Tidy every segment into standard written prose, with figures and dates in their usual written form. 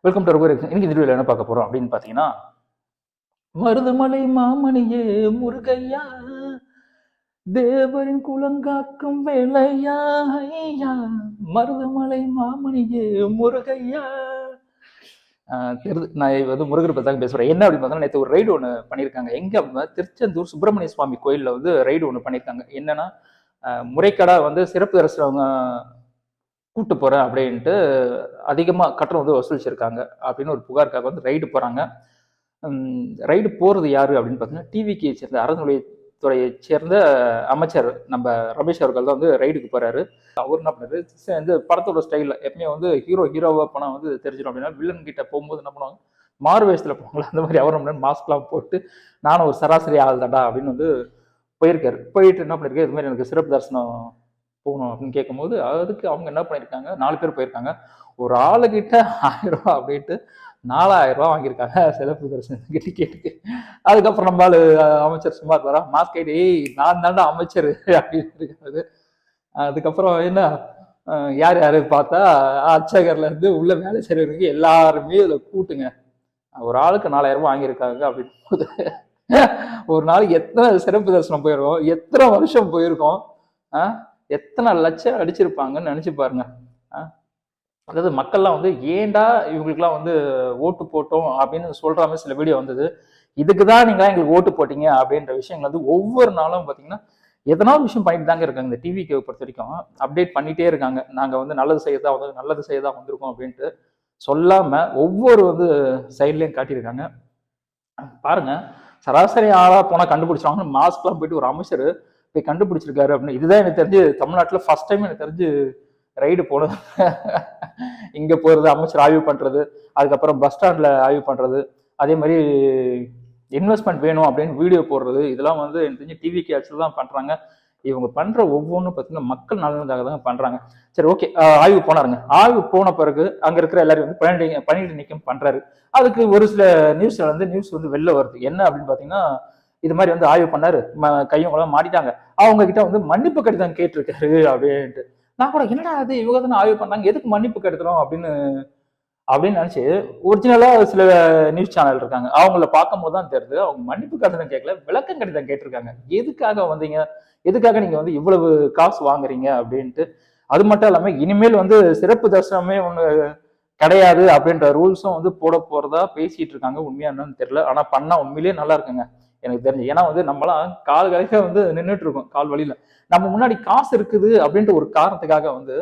Welcome to இன்னைக்கு இந்த வீடியோவில் என்ன பார்க்க போறோம் அப்படின்னு பார்த்தீங்கன்னா, மருதமலை மாமணியே முருகையா, தேவரின் குலங்காக்கும் வேலையா ஐயா, மருதமலை மாமணியே முருகையா. நான் வந்து முருகர் பற்றி தான் பேசுகிறேன். என்ன அப்படின்னு பார்த்தோம்னா, நேற்று ஒரு ரைடு ஒன்று பண்ணியிருக்காங்க. எங்கே அப்படின்னா திருச்செந்தூர் சுப்பிரமணிய சுவாமி கோயிலில் வந்து ரைடு ஒன்று பண்ணியிருக்காங்க. என்னன்னா, முறைகேடா வந்து சிறப்பு தரிசனம் கூட்டு போறேன் அப்படின்ட்டு அதிகமாக கட்டணம் வந்து வசூலிச்சிருக்காங்க அப்படின்னு ஒரு புகாருக்காக வந்து ரைடு போகிறாங்க. ரைடு போகிறது யாரு அப்படின்னு பார்த்தீங்கன்னா, டிவிக்கு சேர்ந்த அறநிலையத்துறையை சேர்ந்த அமைச்சர் நம்ம ரமேஷ் அவர்கள் தான் வந்து ரைடுக்கு போறாரு. அவர் என்ன பண்ணாரு, வந்து படத்தோட ஸ்டைலில் எப்பவுமே வந்து ஹீரோவாக போனால் வந்து தெரிஞ்சிடும் அப்படின்னா, வில்லன் கிட்ட போகும்போது என்ன பண்ணுவாங்க, மாறு வேஷத்தில் போவாங்களா அந்த மாதிரி அவர் என்ன மாஸ்க்லாம் போட்டு நானும் ஒரு சராசரி ஆள் தாண்டா அப்படின்னு வந்து போயிருக்காரு. போயிட்டு என்ன பண்ணிருக்காரு, இது மாதிரி எனக்கு சிறப்பு தரிசனம் போகணும் அப்படின்னு கேட்கும்போது, அதுக்கு அவங்க என்ன பண்ணியிருக்காங்க, 4 பேர் போயிருக்காங்க. ஒரு ஆளுகிட்ட 1000 ரூபா அப்படின்ட்டு 4000 ரூபா வாங்கியிருக்காங்க சிறப்பு தரிசனம் டிக்கெட்டுக்கு. அதுக்கப்புறம் நம்ம அமைச்சர் சும்மா இருப்பாரா, மாஸ்க் ஐடி நான் தாண்டா அமைச்சர் அப்படின்னு இருக்காரு. அதுக்கப்புறம் என்ன யார் யாரு பார்த்தா, அர்ச்சகர்ல இருந்து உள்ள வேலை செய்யறவங்க எல்லாருமே இதுல கூட்டுங்க. ஒரு ஆளுக்கு 4000 ரூபாய் வாங்கியிருக்காங்க அப்படின்னு போது ஒரு நாளைக்கு எத்தனை சிறப்பு தரிசனம் போயிருக்கோம், எத்தனை வருஷம் போயிருக்கோம், எத்தனை லட்சம் அடிச்சிருப்பாங்கன்னு நினைச்சு பாருங்க. அதாவது மக்கள்லாம் வந்து ஏண்டா இவங்களுக்குலாம் வந்து ஓட்டு போட்டோம் அப்படின்னு சொல்ற மாதிரி சில வீடியோ வந்தது. இதுக்குதான் நீங்க எங்களுக்கு ஓட்டு போட்டீங்க அப்படின்ற விஷயங்கள் வந்து ஒவ்வொரு நாளும் பாத்தீங்கன்னா எதனாலும் விஷயம் பண்ணிட்டு தாங்க இருக்காங்க. இந்த டிவிக்கு பொறுத்த வரைக்கும் அப்டேட் பண்ணிட்டே இருக்காங்க. நாங்க வந்து நல்லது செய்யதான் வந்திருக்கோம் அப்படின்ட்டு சொல்லாம ஒவ்வொரு வந்து சைட்லயும் காட்டியிருக்காங்க. பாருங்க, சராசரி ஆளா போனா கண்டுபிடிச்சாங்க. மாஸ்க்லாம் போயிட்டு ஒரு அமைச்சர் போய் கண்டுபிடிச்சிருக்காரு அப்படின்னு. இதுதான் எனக்கு தெரிஞ்சு தமிழ்நாட்டுல ஃபர்ஸ்ட் டைம் எனக்கு தெரிஞ்சு ரைடு போனது. இங்க போறது, அமைச்சர் ஆய்வு பண்றது, அதுக்கப்புறம் பஸ் ஸ்டாண்ட்ல ஆய்வு பண்றது, அதே மாதிரி இன்வெஸ்ட்மெண்ட் வேணும் அப்படின்னு வீடியோ போடுறது, இதெல்லாம் வந்து எனக்கு தெரிஞ்சு டிவிக்கு ஆக்சுவல் தான் பண்றாங்க. இவங்க பண்ற ஒவ்வொன்றும் பார்த்தீங்கன்னா மக்கள் நலனுக்காக தான் பண்றாங்க. சரி, ஓகே. ஆய்வு போனாருங்க. ஆய்வு போன பிறகு அங்க இருக்கிற எல்லாரும் வந்து பணியிட நீக்கம் பண்றாரு. அதுக்கு ஒரு சில நியூஸ் வந்து வெளில வருது. என்ன அப்படின்னு பாத்தீங்கன்னா, இது மாதிரி வந்து ஆய்வு பண்ணாரு, கையும் குளம் மாட்டிட்டாங்க, அவங்க கிட்ட வந்து மன்னிப்பு கடிதம் கேட்டிருக்காரு அப்படின்ட்டு. நான் கூட என்னடா அது, இவங்க தானே ஆய்வு பண்ணாங்க, எதுக்கு மன்னிப்பு கடிதம் அப்படின்னு நினைச்சு ஒரிஜினலா சில நியூஸ் சேனல் இருக்காங்க, அவங்கள பார்க்கும் போது தான் தெரியுது அவங்க மன்னிப்பு கடிதம் கேட்கல, விளக்கம் கடிதம் கேட்டிருக்காங்க. எதுக்காக வந்தீங்க, எதுக்காக நீங்க வந்து இவ்வளவு காசு வாங்குறீங்க அப்படின்ட்டு. அது மட்டும் இல்லாம இனிமேல் வந்து சிறப்பு தரிசனமே ஒண்ணு கிடையாது அப்படின்ற ரூல்ஸும் வந்து போட போறதா பேசிட்டு இருக்காங்க. உண்மையா என்னன்னு தெரியல. ஆனா பண்ணா உண்மையிலேயே நல்லா இருக்குங்க எனக்கு தெரிஞ்சு. ஏன்னா வந்து நம்மளாம் கால் கலைக்க வந்து நின்றுட்டு இருக்கோம் கால் வழியில. நம்ம முன்னாடி காசு இருக்குது அப்படின்ற ஒரு காரணத்துக்காக வந்து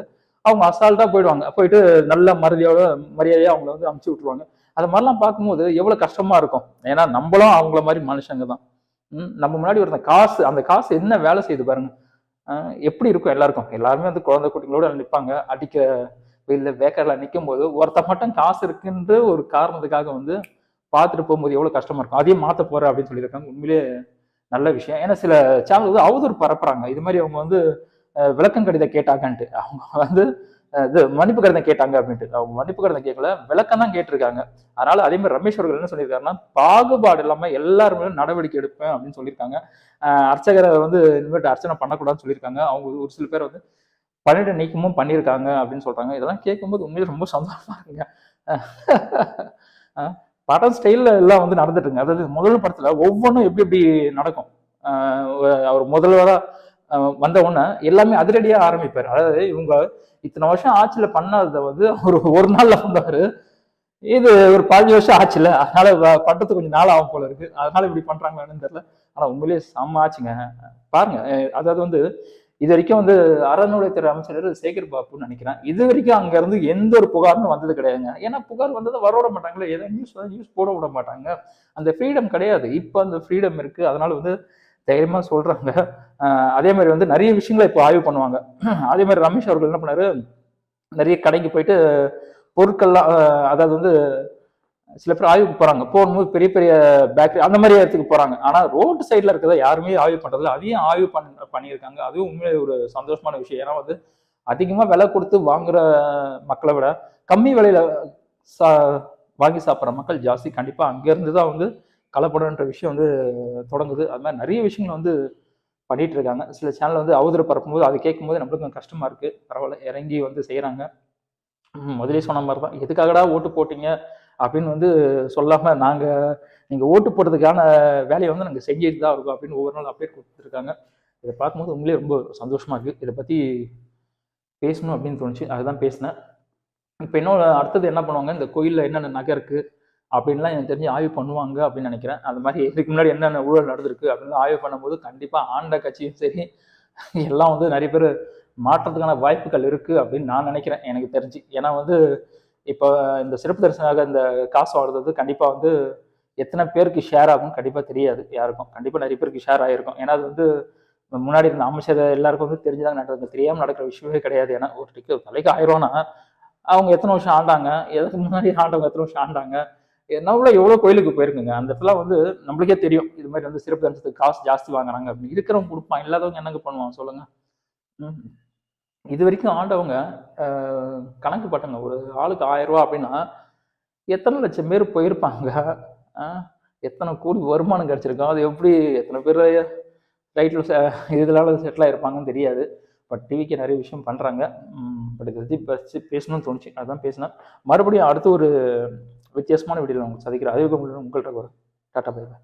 அவங்க அசால்ட்டா போயிடுவாங்க. போயிட்டு நல்ல மரியாதையா அவங்கள வந்து அமுச்சு விட்டுருவாங்க. அது மாதிரிலாம் பார்க்கும்போது எவ்வளவு கஷ்டமா இருக்கும். ஏன்னா நம்மளும் அவங்கள மாதிரி மனுஷங்க தான். நம்ம முன்னாடி ஒருத்த காசு, அந்த காசு என்ன வேலை செய்யுது பாருங்க. எப்படி இருக்கும் எல்லாருக்கும். எல்லாருமே வந்து குழந்தை குட்டிகளோட நிற்பாங்க. அடிக்க வெயில்ல வேக்கர்ல நிற்கும் போது ஒருத்த மட்டும் காசு இருக்குன்ற ஒரு காரணத்துக்காக வந்து பார்த்துட்டு போகும்போது எவ்வளவு கஷ்டமா இருக்கும். அதையும் மாத்த போற அப்படின்னு சொல்லியிருக்காங்க. உண்மையிலேயே நல்ல விஷயம். ஏன்னா சில சேனல் வந்து அவதூறு பரப்புறாங்க. இது மாதிரி அவங்க வந்து விளக்கம் கடிதம் கேட்டாங்கன்ட்டு. அவங்க வந்து இது மன்னிப்பு கடிதம் கேட்டாங்க அப்படின்ட்டு. அவங்க மன்னிப்பு கடிதம் கேட்கல, விளக்கம் தான் கேட்டிருக்காங்க. அதனால அதே மாதிரி ரமேஷ் அவர்கள் என்ன சொல்லியிருக்காருன்னா, பாகுபாடு இல்லாம எல்லாருமே நடவடிக்கை எடுப்பேன் அப்படின்னு சொல்லியிருக்காங்க. அர்ச்சகரை வந்து இனிமேட்டு அர்ச்சனை பண்ணக்கூடாதுன்னு சொல்லியிருக்காங்க. அவங்க ஒரு சில பேர் வந்து பணியிட நீக்கமும் பண்ணியிருக்காங்க அப்படின்னு சொல்றாங்க. இதெல்லாம் கேட்கும்போது உண்மையிலே ரொம்ப சந்தோஷமா இருக்குங்க. படம் ஸ்டைல்ல எல்லாம் வந்து நடந்துட்டுங்க. அதாவது முதல் படத்துல ஒவ்வொன்றும் எப்படி எப்படி நடக்கும். அவர் முதல்வரா வந்த உடனே எல்லாமே அதிரடியா ஆரம்பிப்பாரு. அதாவது இவங்க இத்தனை வருஷம் ஆட்சியில பண்ணாததை வந்து ஒரு நாள்ல பண்ணாரு. இது ஒரு 15 வருஷம் ஆச்சுல, அதனால பண்றதுக்கு கொஞ்சம் நாள் ஆகும் போல இருக்கு. அதனால இப்படி பண்றாங்கன்னு தெரியல. ஆனா உண்மையிலேயே செம்ம ஆச்சுங்க. பாருங்க, அதாவது வந்து இது வரைக்கும் வந்து அறநிலையத்துறை அமைச்சர் சேகர் பாபுன்னு நினைக்கிறேன். இது வரைக்கும் அங்க இருந்து எந்த ஒரு புகாரும் வந்தது கிடையாதுங்க. ஏன்னா புகார் வந்ததை வர விட மாட்டாங்களே, ஏதோ நியூஸ் போட விட மாட்டாங்க. அந்த ஃப்ரீடம் கிடையாது. இப்ப அந்த ஃப்ரீடம் இருக்கு. அதனால வந்து தைரியமா சொல்றாங்க. அதே மாதிரி வந்து நிறைய விஷயங்களை இப்போ ஆய்வு பண்ணுவாங்க. அதே மாதிரி ரமேஷ் அவர்கள் என்ன பண்ணாரு, நிறைய கடைக்கு போயிட்டு பொருட்கள்லாம், அதாவது வந்து சில பேர் ஆய்வுக்கு போறாங்க. போகும்போது பெரிய பெரிய பேக்கரி அந்த மாதிரி இடத்துக்கு போறாங்க. ஆனா ரோடு சைட்ல இருக்கிறத யாருமே ஆய்வு பண்றதில்ல. அதையும் ஆய்வு பண்ணியிருக்காங்க. அதுவும் உண்மையிலே ஒரு சந்தோஷமான விஷயம். ஏன்னா வந்து அதிகமா விலை கொடுத்து வாங்குற மக்களை விட கம்மி விலையில சா வாங்கி சாப்பிட்ற மக்கள் ஜாஸ்தி. கண்டிப்பா அங்க இருந்து தான் வந்து கலப்படம்ன்ற விஷயம் வந்து தொடங்குது. அது மாதிரி நிறைய விஷயங்கள் வந்து பண்ணிட்டு இருக்காங்க. சில சேனல் வந்து அவதூறு பரப்பும்போது அதை கேட்கும்போது நம்மளுக்கு கஷ்டமா இருக்கு. பரவாயில்ல, இறங்கி வந்து செய்யறாங்க. முதலே சொன்ன மாதிரி தான், எதுக்காகடா ஓட்டு போட்டீங்க அப்படின்னு வந்து சொல்லாமல் நீங்கள் ஓட்டு போடுறதுக்கான வேலையை வந்து நாங்கள் செஞ்சுட்டு தான் இருக்கோம் அப்படின்னு ஒவ்வொரு நாள் அப்டேட் கொடுத்துருக்காங்க. இதை பார்க்கும்போது உண்மையிலே ரொம்ப சந்தோஷமாக இருக்குது. இதை பற்றி பேசணும் அப்படின்னு தோணுச்சு, அதுதான் பேசினேன். இப்போ இன்னொரு அடுத்தது என்ன பண்ணுவாங்க, இந்த கோயிலில் என்னென்ன நகை இருக்குது அப்படின்லாம் எனக்கு தெரிஞ்சு ஆய்வு பண்ணுவாங்க அப்படின்னு நினைக்கிறேன். அது மாதிரி இதுக்கு முன்னாடி என்னென்ன ஊழல் நடந்திருக்கு அப்படின்னு ஆய்வு பண்ணும்போது கண்டிப்பாக ஆண்ட கட்சியும் சரி எல்லாம் வந்து நிறைய பேர் மாற்றத்துக்கான வாய்ப்புகள் இருக்குது அப்படின்னு நான் நினைக்கிறேன், எனக்கு தெரிஞ்சு. ஏன்னா வந்து இப்போ இந்த சிறப்பு தரிசனாக இந்த காசு வாங்குறது கண்டிப்பாக வந்து எத்தனை பேருக்கு ஷேர் ஆகும்னு கண்டிப்பாக தெரியாது யாருக்கும். கண்டிப்பாக நிறைய பேருக்கு ஷேர் ஆகிருக்கும். ஏன்னா அது வந்து முன்னாடி இருந்த அமைச்சர் எல்லாருக்கும் வந்து தெரிஞ்சுதான் நடக்குது, தெரியாமல் நடக்கிற விஷயமே கிடையாது. ஏன்னா ஒரு தலைக்கு 1000 அவங்க எத்தனை வருஷம் ஆண்டாங்க, எதுக்கு முன்னாடி ஆண்டவங்க எத்தனை வருஷம் ஆண்டாங்க, நம்மள எவ்வளோ கோயிலுக்கு போயிருக்குங்க. அந்த இடத்துல வந்து நம்மளுக்கே தெரியும் இது மாதிரி வந்து சிறப்பு தரிசனத்துக்கு காசு ஜாஸ்தி வாங்குறாங்க அப்படின்னு. இருக்கிறவங்க கொடுப்பான், இல்லாதவங்க என்னங்க பண்ணுவாங்க சொல்லுங்க. இது வரைக்கும் ஆண்டவங்க கணக்கு பட்டங்க, ஒரு ஆளுக்கு 1000 ரூபா அப்படின்னா எத்தனை லட்சம் பேர் போயிருப்பாங்க, எத்தனை கோடி வருமானம் கிடைச்சிருக்கோம், அது எப்படி எத்தனை பேர் ரைட்டில் இதனால செட்டில் ஆகிருப்பாங்கன்னு தெரியாது. பட் டிவிக்கு நிறைய விஷயம் பண்ணுறாங்க. பட் இதை பற்றி பேசணும்னு தோணுச்சு, அதுதான் பேசினேன். மறுபடியும் அடுத்து ஒரு வித்தியாசமான வீடியோவில் உங்களுக்கு சந்திக்கிறேன். அதுக்கு உங்கள்கிட்ட ஒரு டாட்டா பை பை.